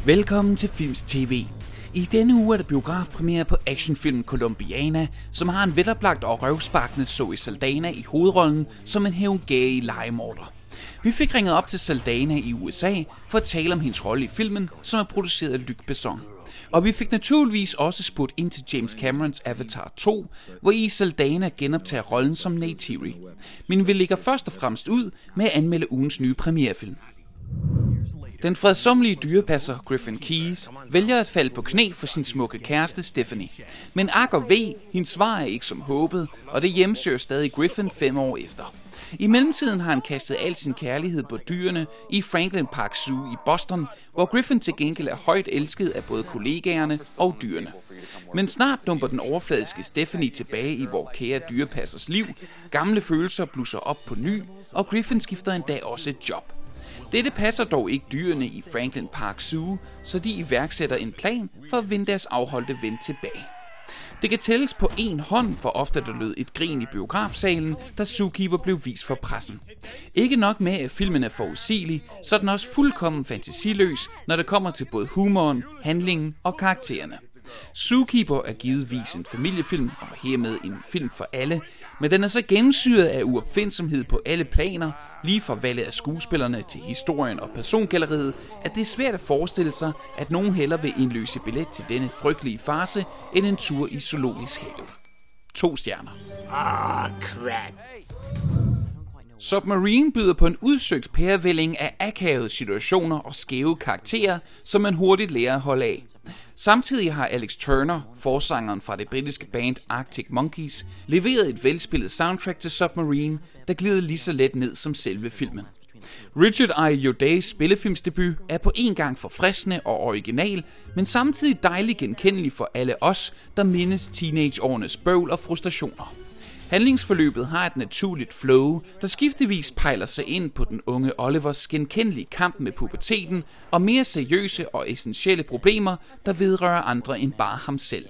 Velkommen til Filmz TV. I denne uge er der biografpremiere på actionfilmen Colombiana, som har en veloplagt og røvsparkende Zoë Saldana i hovedrollen som en hævngerrig lejemorder. Vi fik ringet op til Saldana i USA for at tale om hendes rolle i filmen, som er produceret af Luc Besson. Og vi fik naturligvis også spurgt ind til James Camerons Avatar 2, hvor i Saldana genoptager rollen som hævngerrig. Men vi lægger først og fremmest ud med at anmelde ugens nye premierefilm. Den fredsommelige dyrepasser Griffin Keyes vælger at falde på knæ for sin smukke kæreste Stephanie. Men ak og ve, hendes svar er ikke som håbet, og det hjemsøger stadig Griffin 5 år efter. I mellemtiden har han kastet al sin kærlighed på dyrene i Franklin Park Zoo i Boston, hvor Griffin til gengæld er højt elsket af både kollegaerne og dyrene. Men snart dumper den overfladiske Stephanie tilbage i vor kære dyrepassers liv, gamle følelser blusser op på ny, og Griffin skifter endda også et job. Dette passer dog ikke dyrene i Franklin Park Zoo, så de iværksætter en plan for at vinde deres afholdte ven tilbage. Det kan tælles på én hånd, for ofte der lød et grin i biografsalen, da Zookeeper blev vist for pressen. Ikke nok med, at filmen er forudsigelig, så er den også fuldkommen fantasiløs, når det kommer til både humoren, handlingen og karaktererne. Zookeeper er givetvis en familiefilm, og hermed en film for alle, men den er så gennemsyret af uopfindsomhed på alle planer, lige fra valget af skuespillerne til historien og persongalleriet, at det er svært at forestille sig, at nogen hellere vil indløse billet til denne frygtelige farce, end en tur i zoologisk have. 2 stjerner. Crap. Submarine byder på en udsøgt pærevælling af akavede situationer og skæve karakterer, som man hurtigt lærer at holde af. Samtidig har Alex Turner, forsangeren fra det britiske band Arctic Monkeys, leveret et velspillet soundtrack til Submarine, der glider lige så let ned som selve filmen. Richard Ayoade's spillefilmsdebut er på en gang forfriskende og original, men samtidig dejligt genkendelig for alle os, der mindes teenageårenes bøvl og frustrationer. Handlingsforløbet har et naturligt flow, der skiftevis pejler sig ind på den unge Olivers genkendelige kamp med puberteten og mere seriøse og essentielle problemer, der vedrører andre end bare ham selv.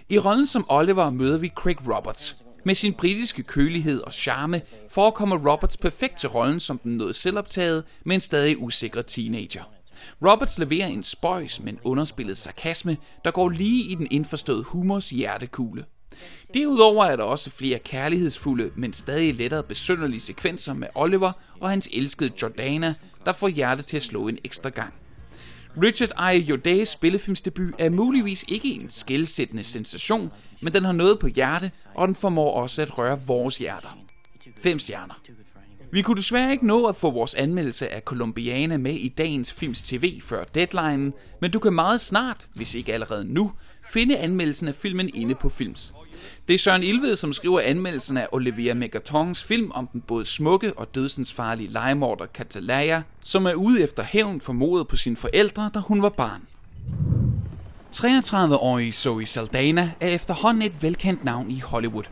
I rollen som Oliver møder vi Craig Roberts. Med sin britiske kølighed og charme forekommer Roberts perfekt til rollen som den noget selvoptaget, men stadig usikre teenager. Roberts leverer en spøjs, men underspillet sarkasme, der går lige i den indforståede humors hjertekugle. Derudover er der også flere kærlighedsfulde, men stadig lettere besynderlige sekvenser med Oliver og hans elskede Jordana, der får hjertet til at slå en ekstra gang. Richard Ayoade's spillefilmsdebut er muligvis ikke en skelsættende sensation, men den har noget på hjerte, og den formår også at røre vores hjerter. 5 stjerner. Vi kunne desværre ikke nå at få vores anmeldelse af Colombiana med i dagens Filmz TV før deadline, men du kan meget snart, hvis ikke allerede nu, finde anmeldelsen af filmen inde på Filmz. Det er Søren Ilved, som skriver anmeldelsen af Olivier Megatons film om den både smukke og dødsensfarlige lejemorder Catalaya, som er ude efter hævn for mordet på sine forældre, da hun var barn. 33-årige Zoë Saldana er efterhånden et velkendt navn i Hollywood.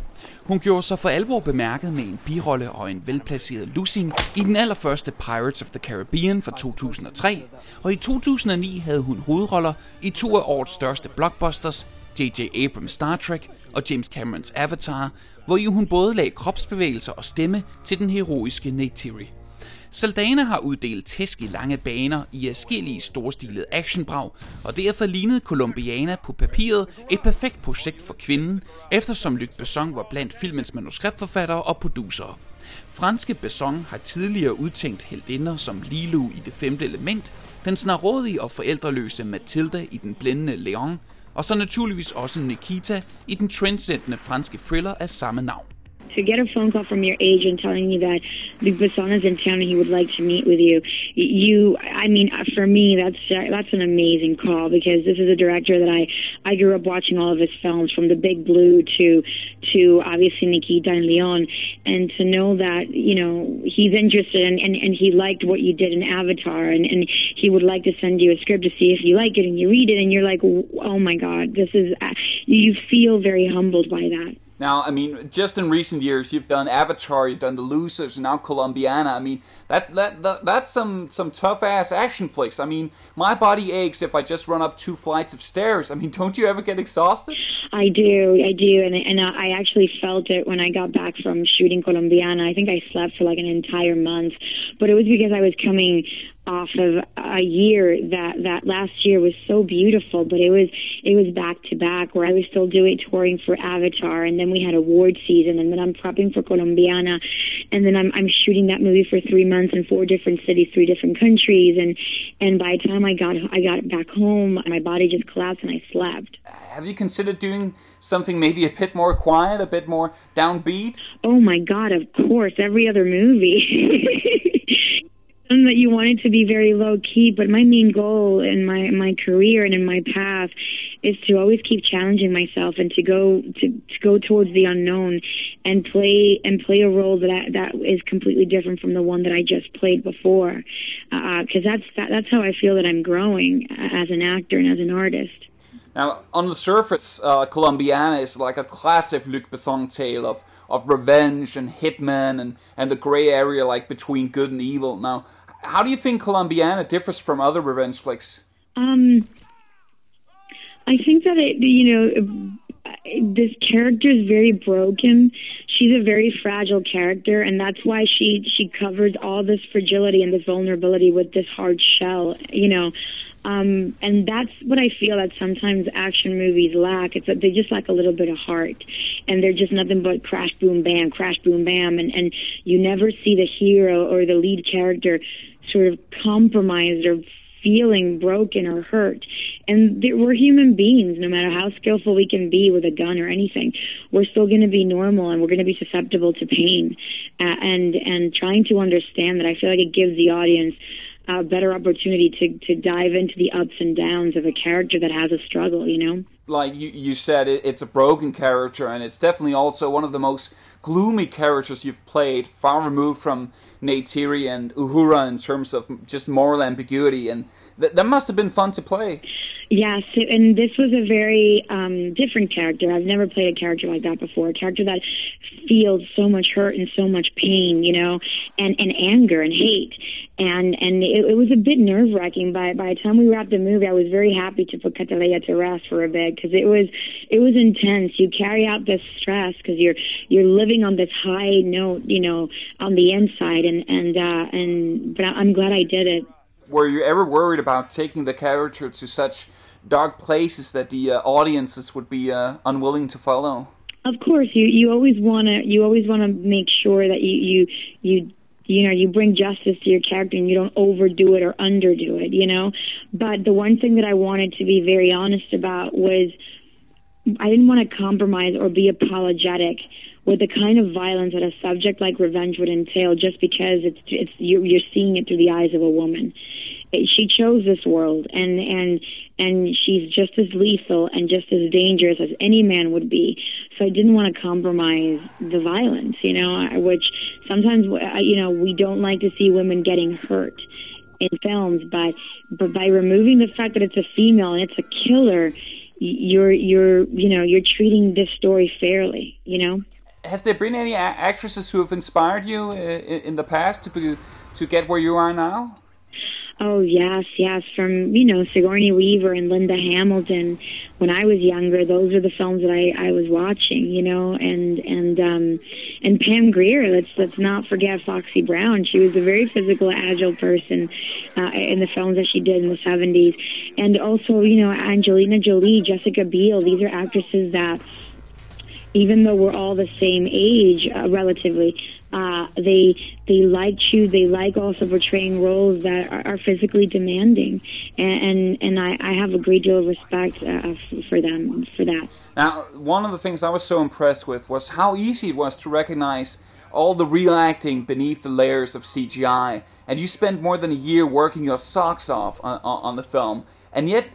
Hun gjorde sig for alvor bemærket med en birolle og en velplaceret lussing i den allerførste Pirates of the Caribbean fra 2003, og i 2009 havde hun hovedroller i 2 af årets største blockbusters, J.J. Abrams' Star Trek og James Camerons Avatar, hvor hun både lagde kropsbevægelser og stemme til den heroiske hævngerrig. Saldana har uddelt tæsk i lange baner i adskillige storstilede actionbrag, og derfor lignede Colombiana på papiret et perfekt projekt for kvinden, eftersom Luc Besson var blandt filmens manuskriptforfattere og producer. Franske Besson har tidligere udtænkt heldinder som Lilo i Det femte element, den snarrådige og forældreløse Mathilde i den blændende Léon, og så naturligvis også Nikita i den trendsættende franske thriller af samme navn. To get a phone call from your agent telling you that Luc Besson is in town and he would like to meet with you, for me, that's an amazing call, because this is a director that I grew up watching all of his films, from The Big Blue to obviously Nikita and Léon, and to know that, he's interested and he liked what you did in Avatar, and he would like to send you a script to see if you like it, and you read it and you're like, oh my God, you feel very humbled by that. Now, just in recent years, you've done Avatar, you've done The Losers, and now Colombiana. That's some tough ass action flicks. My body aches if I just run up 2 flights of stairs. Don't you ever get exhausted? I do, and I actually felt it when I got back from shooting Colombiana. I think I slept for like an entire month, but it was because I was coming off of a year that last year was so beautiful, but it was back to back, where I was still touring for Avatar, and then we had award season, and then I'm prepping for Colombiana, and then I'm shooting that movie for 3 months in 4 different cities, 3 different countries, and by the time I got back home, my body just collapsed and I slept. Have you considered doing something maybe a bit more quiet, a bit more downbeat? Oh my God, of course, every other movie. That you want it to be very low key, but my main goal in my career and in my path is to always keep challenging myself and to go towards the unknown and play a role that is completely different from the one that I just played before, because that's how I feel that I'm growing as an actor and as an artist. Now, on the surface, Colombiana is like a classic Luc Besson tale of revenge and hitman and the gray area like between good and evil. Now, how do you think Colombiana differs from other revenge flicks? I think that this character is very broken. She's a very fragile character, and that's why she covers all this fragility and this vulnerability with this hard shell, and that's what I feel that sometimes action movies lack. It's that they just lack a little bit of heart, and they're just nothing but crash, boom, bam, and you never see the hero or the lead character sort of compromised or feeling broken or hurt. And we're human beings. No matter how skillful we can be with a gun or anything, we're still going to be normal, and we're going to be susceptible to pain. And trying to understand that, I feel like it gives the audience a better opportunity to dive into the ups and downs of a character that has a struggle, Like you said, it's a broken character, and it's definitely also one of the most gloomy characters you've played, far removed from Neytiri and Uhura in terms of just moral ambiguity, and that must have been fun to play. Yes, and this was a very different character. I've never played a character like that before, a character that feels so much hurt and so much pain, and anger and hate. And it was a bit nerve-wracking. By the time we wrapped the movie, I was very happy to put Cataleya to rest for a bit, because it was intense. You carry out this stress because you're living on this high note, on the inside, but I'm glad I did it. Were you ever worried about taking the character to such dark places that the audiences would be unwilling to follow? Of course, you always want to make sure that you bring justice to your character and you don't overdo it or underdo it, But the one thing that I wanted to be very honest about was I didn't want to compromise or be apologetic with the kind of violence that a subject like revenge would entail, just because you're seeing it through the eyes of a woman. She chose this world, and she's just as lethal and just as dangerous as any man would be. So I didn't want to compromise the violence, which sometimes we don't like to see women getting hurt in films, but by removing the fact that it's a female and it's a killer, you're treating this story fairly, Has there been any actresses who have inspired you in the past to get where you are now? Oh, yes. From, Sigourney Weaver and Linda Hamilton. When I was younger, those are the films that I was watching, and Pam Grier. Let's not forget Foxy Brown. She was a very physical, agile person in the films that she did in the 70s. And also, Angelina Jolie, Jessica Biel. These are actresses that, even though we're all the same age, relatively, they like also portraying roles that are physically demanding, and I have a great deal of respect for them for that. Now, one of the things I was so impressed with was how easy it was to recognize all the real acting beneath the layers of CGI, and you spent more than a year working your socks off on the film, and yet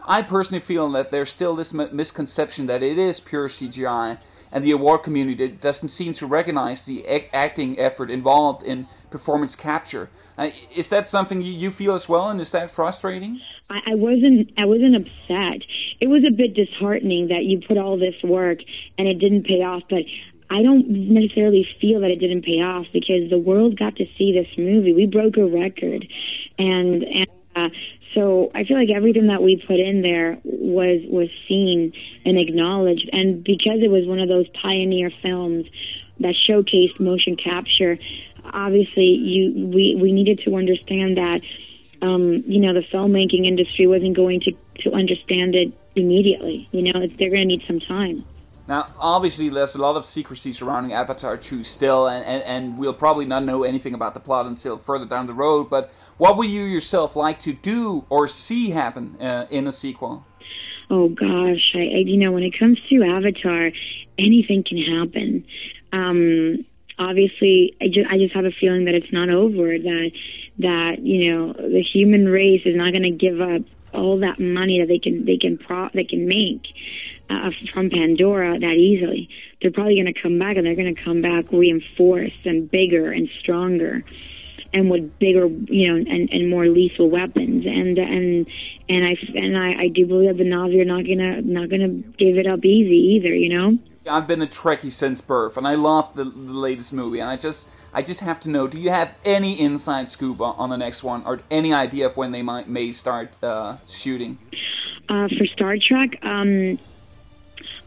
I personally feel that there's still this misconception that it is pure CGI, and the award community doesn't seem to recognize the acting effort involved in performance capture. Is that something you feel as well, and is that frustrating? I wasn't upset. It was a bit disheartening that you put all this work and it didn't pay off, but I don't necessarily feel that it didn't pay off, because the world got to see this movie. We broke a record, and so I feel like everything that we put in there was seen and acknowledged. And because it was one of those pioneer films that showcased motion capture. Obviously, we needed to understand that the filmmaking industry wasn't going to understand it immediately. They're going to need some time. Now, obviously, there's a lot of secrecy surrounding Avatar 2 still, and we'll probably not know anything about the plot until further down the road, but what would you yourself like to do or see happen in a sequel? Oh gosh, when it comes to Avatar, anything can happen. Obviously, I just have a feeling that it's not over, that the human race is not going to give up all that money that they can make from Pandora that easily. They're probably going to come back, and they're going to come back reinforced and bigger and stronger, and with bigger, and more lethal weapons. And I do believe the Na'vi are not gonna give it up easy either. I've been a Trekkie since birth, and I love the latest movie, and I just have to know, do you have any inside scoop on the next one, or any idea of when they may start shooting? For Star Trek,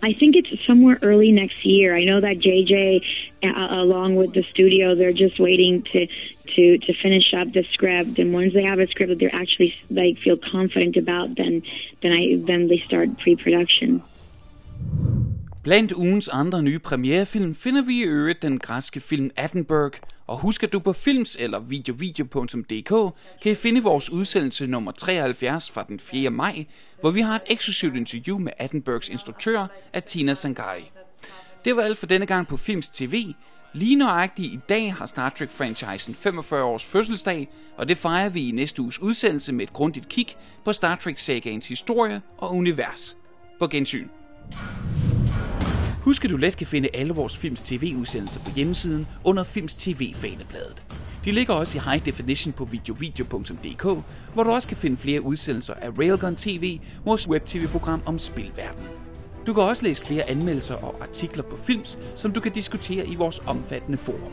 I think it's somewhere early next year. I know that JJ, along with the studio, they're just waiting to finish up the script, and once they have a script that they're actually feel confident about, then they start pre-production. Blandt ugens andre nye premierefilm finder vi i øvrigt den græske film Attenborough, og husk at du på Filmz eller video.dk kan I finde vores udsendelse nummer 73 fra den 4. maj, hvor vi har et eksklusivt interview med Attenboroughs instruktør, Atina Sangari. Det var alt for denne gang på Filmz TV. Lige nøjagtigt i dag har Star Trek-franchisen 45 års fødselsdag, og det fejrer vi i næste uges udsendelse med et grundigt kig på Star Trek-sagaens historie og univers. På gensyn. Husk at du let kan finde alle vores Filmz TV-udsendelser på hjemmesiden under Filmz TV-fanebladet. De ligger også i high definition på video.dk, hvor du også kan finde flere udsendelser af Railgun TV, vores web-tv-program om spilverdenen. Du kan også læse flere anmeldelser og artikler på Filmz, som du kan diskutere i vores omfattende forum.